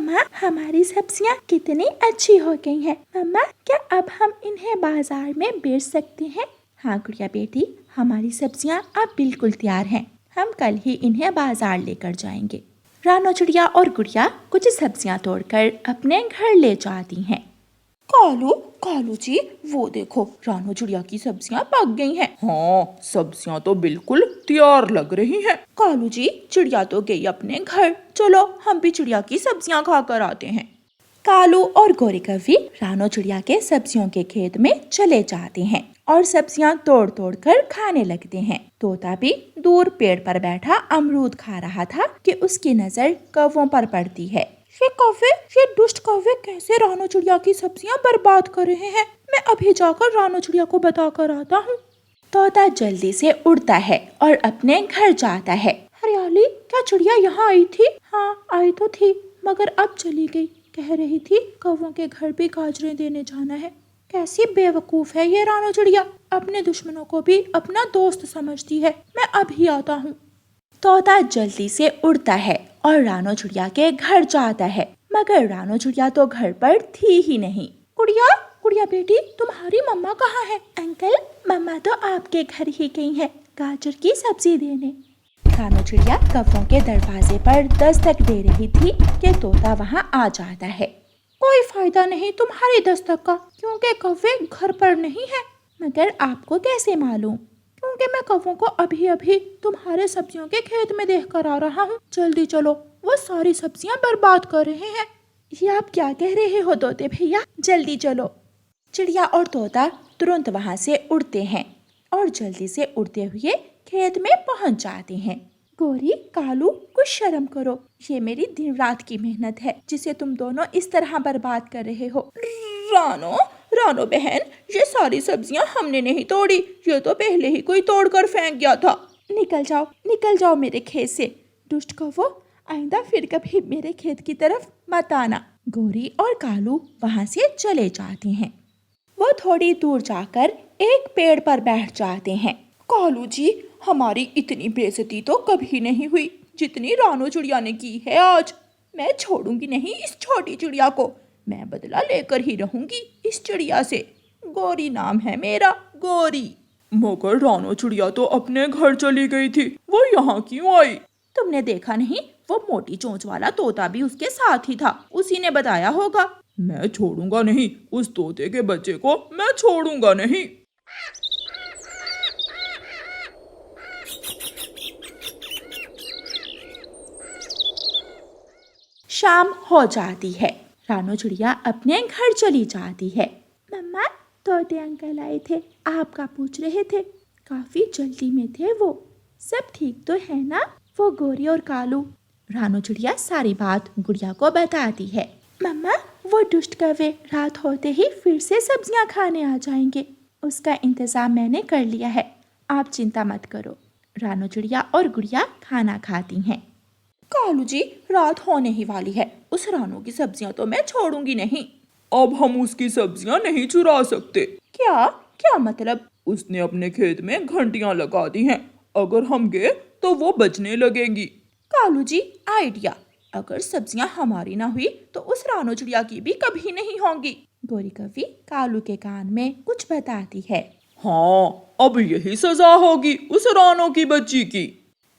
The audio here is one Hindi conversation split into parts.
मम्मा, हमारी सब्जियाँ कितनी अच्छी हो गई हैं। मम्मा, क्या अब हम इन्हें बाजार में बेच सकते हैं? हाँ गुड़िया बेटी, हमारी सब्जियाँ अब बिल्कुल तैयार हैं। हम कल ही इन्हें बाजार लेकर जाएंगे। रानो चिड़िया और गुड़िया कुछ सब्जियाँ तोड़कर अपने घर ले जाती हैं। कालू, कालू जी, वो देखो रानो चिड़िया की सब्जियाँ पक गई हैं। हाँ, सब्जियां तो बिल्कुल तैयार लग रही हैं। कालू जी, चिड़िया तो गई अपने घर, चलो हम भी चिड़िया की सब्जियाँ खा कर आते हैं। कालू और गोरी कौवी रानो चिड़िया के सब्जियों के खेत में चले जाते हैं और सब्जियां तोड़ तोड़ कर खाने लगते हैं। तोता भी दूर पेड़ पर बैठा अमरूद खा रहा था कि उसकी नजर कौवों पर पड़ती है। ये दुष्ट कौवे कैसे रानो चिड़िया की सब्जियां बर्बाद कर रहे हैं। मैं अभी जाकर रानो चिड़िया को बता कर आता हूँ। तोता जल्दी से उड़ता है और अपने घर जाता है। हरियाली, क्या चिड़िया यहाँ आई थी? हाँ आई तो थी, मगर अब चली गई। कह रही थी कौवों के घर भी गाजरें देने जाना है। कैसी बेवकूफ है ये रानो चिड़िया, अपने दुश्मनों को भी अपना दोस्त समझती है। मैं अभी आता हूँ। तोता जल्दी से उड़ता है और रानो चिड़िया के घर जाता है, मगर रानो चिड़िया तो घर पर थी ही नहीं। गुड़िया, गुड़िया बेटी, तुम्हारी मम्मा कहाँ है? अंकल, मम्मा तो आपके घर ही गई है गाजर की सब्जी देने। रानो चिड़िया कौवों के दरवाजे पर दस्तक दे रही थी कि तोता वहाँ आ जाता है। कोई फायदा नहीं तुम्हारी दस्तक का, क्योंकि कौवे घर पर नहीं है। मगर आपको कैसे मालूम? क्योंकि मैं कौवों को अभी अभी तुम्हारे सब्जियों के खेत में देख कर आ रहा हूँ। जल्दी चलो, वो सारी सब्जियाँ बर्बाद कर रहे हैं। ये आप क्या कह रहे हो तोते भैया, जल्दी चलो। चिड़िया और तोता तुरंत वहाँ से उड़ते हैं और जल्दी से उड़ते हुए खेत में पहुँच जाते हैं। गोरी, कालू, कुछ शर्म करो, ये मेरी दिन रात की मेहनत है जिसे तुम दोनों इस तरह बर्बाद कर रहे हो। रानो, रानो बहन, ये सारी सब्जियां हमने नहीं तोड़ी, ये तो पहले ही कोई तोड़कर फेंक गया था। निकल जाओ मेरे खेत से, दुष्ट कौवो, आइंदा फिर कभी मेरे खेत की तरफ मत आना। गोरी और कालू वहाँ से चले जाते हैं। वो थोड़ी दूर जाकर एक पेड़ पर बैठ जाते हैं। कालू जी, हमारी इतनी बेइज्जती तो कभी नहीं हुई जितनी रानो चिड़िया ने की है आज। मैं छोड़ूंगी नहीं इस छोटी चिड़िया को, मैं बदला लेकर ही रहूंगी इस चिड़िया से। गोरी नाम है मेरा, गोरी। मगर रानो चिड़िया तो अपने घर चली गई थी, वो यहाँ क्यों आई? तुमने देखा नहीं, वो मोटी चोंच वाला तोता भी उसके साथ ही था, उसी ने बताया होगा। मैं छोड़ूंगा नहीं, उस तोते के बच्चे को मैं छोड़ूंगा नहीं। शाम हो जाती है, रानो चिड़िया अपने घर चली जाती है। मम्मा, तोते अंकल आए थे, आपका पूछ रहे थे, काफी जल्दी में थे वो। सब ठीक तो है ना? वो गोरी और कालू। रानो चिड़िया सारी बात गुड़िया को बताती है। मम्मा, वो दुष्ट कौवे रात होते ही फिर से सब्जियां खाने आ जाएंगे, उसका इंतजाम मैंने कर लिया है, आप चिंता मत करो। रानो चिड़िया और गुड़िया खाना खाती हैं। कालू जी, रात होने ही वाली है, उस रानो की सब्जियां तो मैं छोड़ूंगी नहीं। अब हम उसकी सब्जियां नहीं चुरा सकते। क्या? क्या मतलब? उसने अपने खेत में घंटियां लगा दी हैं, अगर हम गए तो वो बचने लगेंगी। कालू जी, आइडिया, अगर सब्जियां हमारी ना हुई तो उस रानो चिड़िया की भी कभी नहीं होंगी। गोरी कौवी कालू के कान में कुछ बताती है। हाँ, अब यही सजा होगी उस रानो की बच्ची की।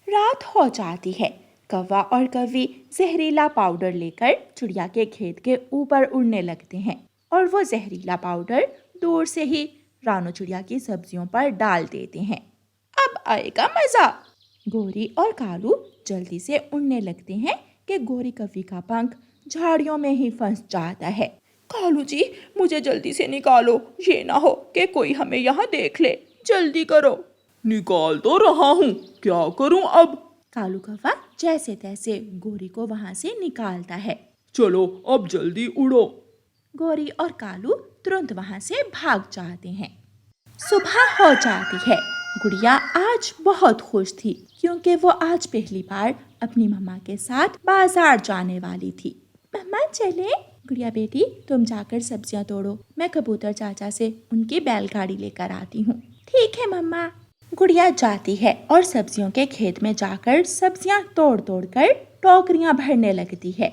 रात हो जाती है, कौवा और कौवी जहरीला पाउडर लेकर चिड़िया के खेत के ऊपर उड़ने लगते हैं और वो जहरीला पाउडर दूर से ही रानो चिड़िया की सब्जियों पर डाल देते हैं। अब आएगा मजा। गोरी और कालू जल्दी से उड़ने लगते हैं कि गोरी कौवी का पंख झाड़ियों में ही फंस जाता है। कालू जी, मुझे जल्दी से निकालो, ये ना हो कि कोई हमें यहाँ देख ले, जल्दी करो। निकाल तो रहा हूँ, क्या करूँ अब? कालू कौवा जैसे तैसे गोरी को वहाँ से निकालता है। चलो अब जल्दी उड़ो। गोरी और कालू तुरंत वहाँ से भाग जाते हैं। सुबह हो जाती है। गुड़िया आज बहुत खुश थी क्योंकि वो आज पहली बार अपनी मम्मा के साथ बाजार जाने वाली थी। मम्मा चले? गुड़िया बेटी, तुम जाकर सब्जियां तोड़ो, मैं कबूतर चाचा से उनकी बैलगाड़ी लेकर आती हूँ। ठीक है मम्मा। गुड़िया जाती है और सब्जियों के खेत में जाकर सब्जियां तोड़ तोड़ कर टोकरियां भरने लगती है।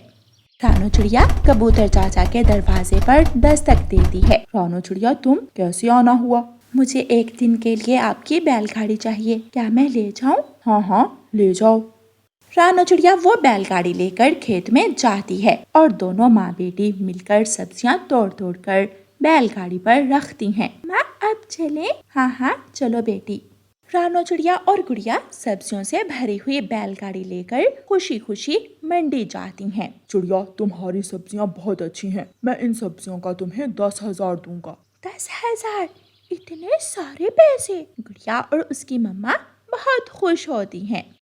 रानू चिड़िया कबूतर चाचा के दरवाजे पर दस्तक देती है। रानू चिड़िया, तुम कैसे आना हुआ? मुझे एक दिन के लिए आपकी बैलगाड़ी चाहिए, क्या मैं ले जाऊं? हाँ हाँ, ले जाओ। रानू चिड़िया वो बैलगाड़ी लेकर खेत में जाती है और दोनों माँ बेटी मिलकर सब्जियां तोड़ तोड़ कर बैलगाड़ी पर रखती हैं। माँ, अब चलें? हाँ हाँ, चलो बेटी। रानू चिड़िया और गुड़िया सब्जियों से भरी हुई बैलगाड़ी लेकर खुशी खुशी मंडी जाती हैं। चिड़िया, तुम्हारी सब्जियां बहुत अच्छी हैं। मैं इन सब्जियों का तुम्हें 10,000 दूंगा। 10,000? इतने सारे पैसे? गुड़िया और उसकी मम्मा बहुत खुश होती हैं।